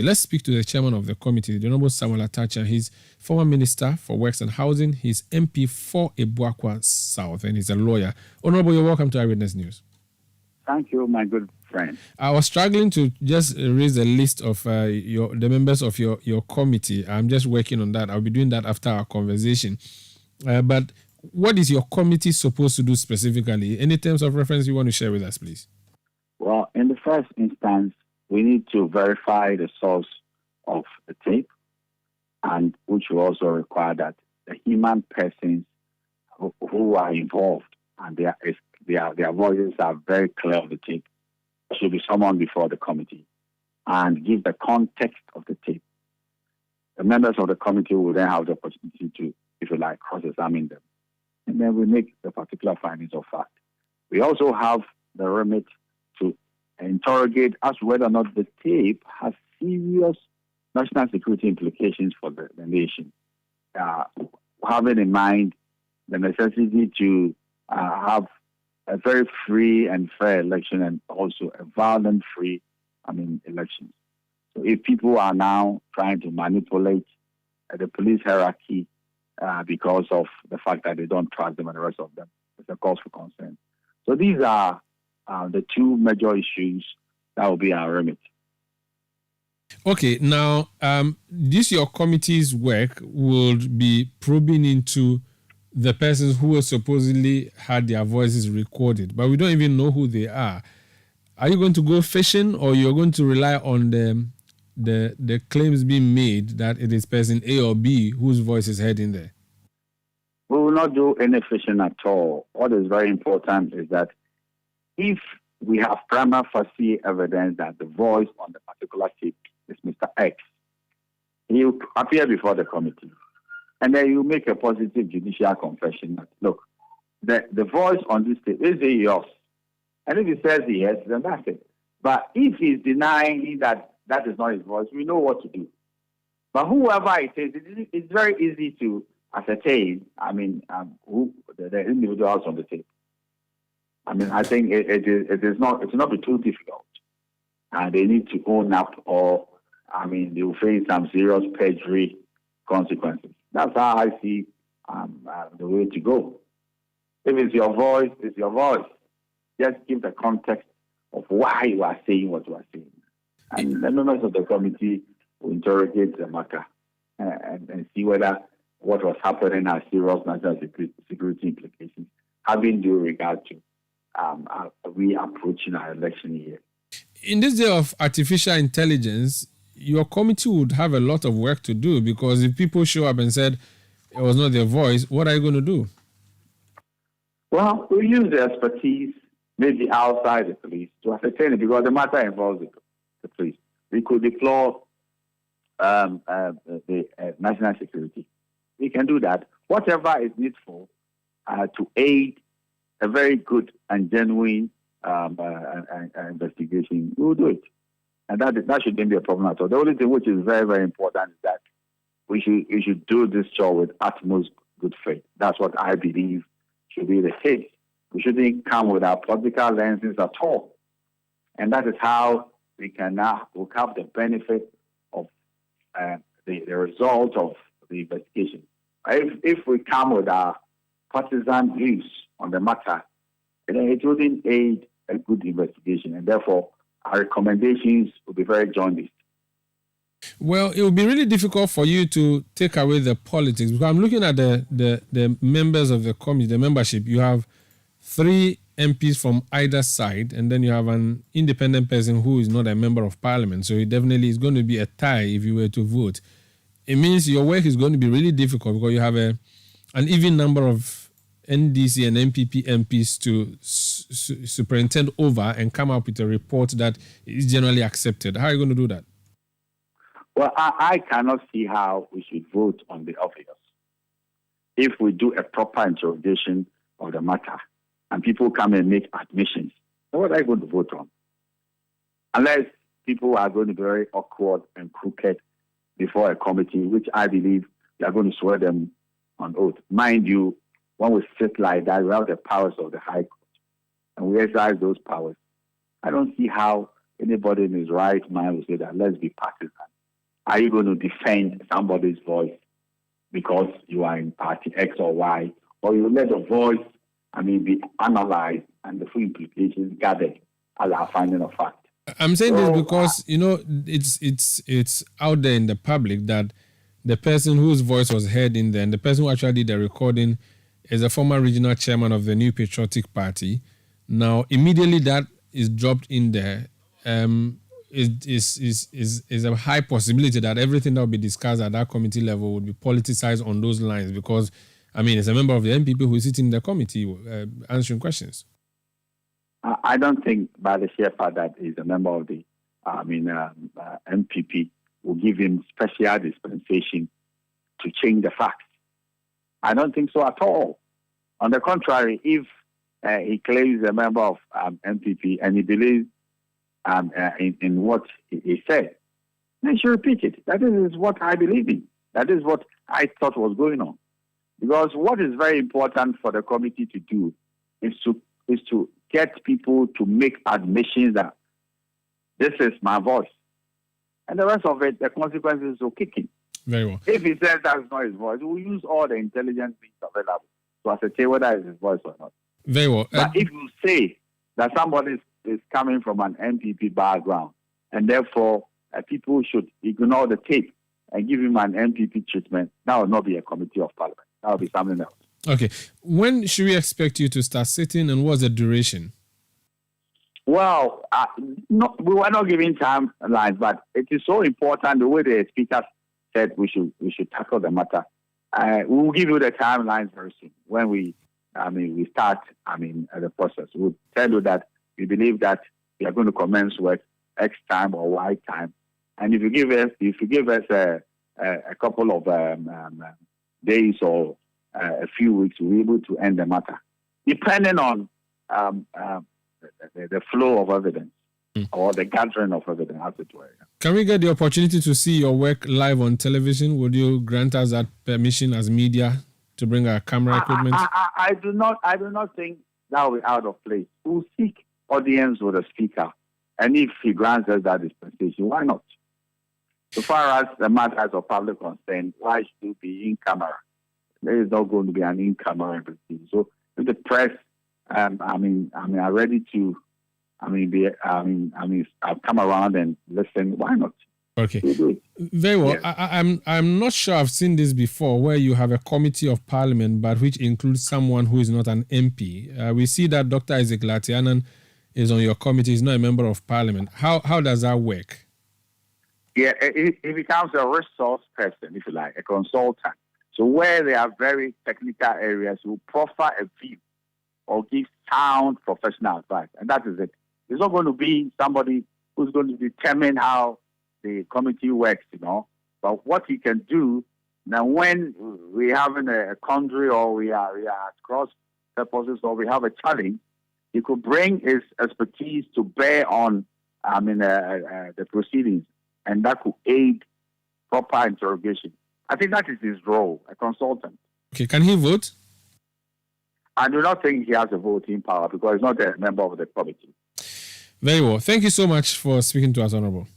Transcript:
Let's speak to the chairman of the committee, the Honorable Samuel Atta Akyea. He's former Minister for Works and Housing. He's MP for Ebuakwa South, and he's a lawyer. Honorable, you're welcome to Eyewitness News. Thank you, my good friend. I was struggling to just raise a list of the members of your committee. I'm just working on that. I'll be doing that after our conversation. But what is your committee supposed to do specifically? Any terms of reference you want to share with us, please? Well, in the first instance, we need to verify the source of the tape, and which will also require that the human persons who are involved and their voices are very clear of the tape should be summoned before the committee and give the context of the tape. The members of the committee will then have the opportunity to, if you like, cross-examine them. And then we make the particular findings of fact. We also have the remit to interrogate as to whether or not the tape has serious national security implications for the nation, having in mind the necessity to have a very free and fair election and also a violent-free, elections. So if people are now trying to manipulate the police hierarchy because of the fact that they don't trust them and the rest of them, it's a cause for concern. So these are the two major issues that will be our remit. Okay, now this your committee's work will be probing into the persons who supposedly had their voices recorded, but we don't even know who they are. Are you going to go fishing, or you're going to rely on the claims being made that it is person A or B whose voice is heard in there? We will not do any fishing at all. What is very important is that if we have prima facie evidence that the voice on the particular tape is Mr. X, he will appear before the committee. And then you make a positive judicial confession that, look, the voice on this tape, is it yours? And if he says yes, then that's it. But if he's denying that is not his voice, we know what to do. But whoever it is, it's very easy to ascertain, who the individuals on the tape. I think it's not be too difficult. And they need to own up, or, they will face some serious perjury consequences. That's how I see the way to go. If it's your voice, it's your voice. Just give the context of why you are saying what you are saying. And the members of the committee will interrogate the matter and see whether what was happening has serious national security implications, having due regard to we approaching our election year. In this day of artificial intelligence, your committee would have a lot of work to do, because if people show up and said it was not their voice, what are you going to do? Well, we use the expertise maybe outside the police to ascertain it, because the matter involves the police. We could deploy the national security. We can do that. Whatever is needful to aid a very good and genuine investigation, we will do it. And that shouldn't be a problem at all. The only thing which is very, very important is that we should do this job with utmost good faith. That's what I believe should be the case. We shouldn't come with our political lenses at all. And that is how we can now have the benefit of the result of the investigation. If we come with our partisan views on the matter, it wouldn't aid a good investigation, and therefore our recommendations will be very jaundiced. Well, it will be really difficult for you to take away the politics, because I'm looking at the members of the committee, the membership. You have 3 MPs from either side, and then you have an independent person who is not a member of parliament. So it definitely is going to be a tie if you were to vote. It means your work is going to be really difficult, because you have an even number of NDC and MPP MPs to superintend over and come up with a report that is generally accepted. How are you going to do that? Well, I cannot see how we should vote on the obvious. If we do a proper interrogation of the matter and people come and make admissions, what are you going to vote on? Unless people are going to be very awkward and crooked before a committee, which I believe they are going to swear them on oath. Mind you, when we sit like that, we have the powers of the High Court, and we exercise those powers. I don't see how anybody in his right mind will say that let's be partisan. Are you going to defend somebody's voice because you are in party X or Y, or you let the voice, be analyzed and the full implications gathered as a finding of fact? I'm saying this because it's out there in the public that the person whose voice was heard in there, and the person who actually did the recording, is a former regional chairman of the New Patriotic Party. Now, immediately that is dropped in there, is a high possibility that everything that will be discussed at that committee level would be politicized on those lines because, it's a member of the NPP who is sitting in the committee answering questions. I don't think by the sheer fact that he's a member of the NPP will give him special dispensation to change the facts. I don't think so at all. On the contrary, if he claims he's a member of NPP and he believes in what he said, then he should repeat it. That is what I believe in. That is what I thought was going on. Because what is very important for the committee to do is to get people to make admissions that this is my voice. And the rest of it, the consequences will kick in. Very well. If he says that's not his voice, we'll use all the intelligence means available to ascertain whether it's his voice or not. Very well. But if you say that somebody is coming from an MPP background, and therefore people should ignore the tape and give him an MPP treatment, that will not be a committee of parliament. That will be something else. Okay. When should we expect you to start sitting, and what's the duration? Well, we were not giving timelines, but it is so important the way the speaker said we should tackle the matter. We will give you the timelines very soon when we start the process. We'll tell you that we believe that we are going to commence work X time or Y time, and if you give us a couple of days or a few weeks, we'll be able to end the matter, depending on the flow of evidence or the gathering of evidence, as it were. Can we get the opportunity to see your work live on television? Would you grant us that permission as media to bring our camera equipment? I do not think that will be out of place. We'll seek audience with the speaker, and if he grants us that dispensation, why not? So far as the matters of public concern, why should it be in camera? There is not going to be an in camera everything. So if the press, are ready to, I'll come around and listen. Why not? Okay. Very well. Yes. I'm not sure I've seen this before, where you have a committee of parliament, but which includes someone who is not an MP. We see that Dr. Isaac Latianan is on your committee. He's not a member of parliament. How does that work? Yeah, he becomes a resource person, if you like, a consultant. So where there are very technical areas, he will proffer a view or give sound professional advice, and that is it. It's not going to be somebody who's going to determine how the committee works, But what he can do, now when we're having a quandary or we are at cross purposes or we have a challenge, he could bring his expertise to bear on the proceedings, and that could aid proper interrogation. I think that is his role, a consultant. Okay, can he vote? I do not think he has a voting power because he's not a member of the committee. Very well. Thank you so much for speaking to us, Honorable.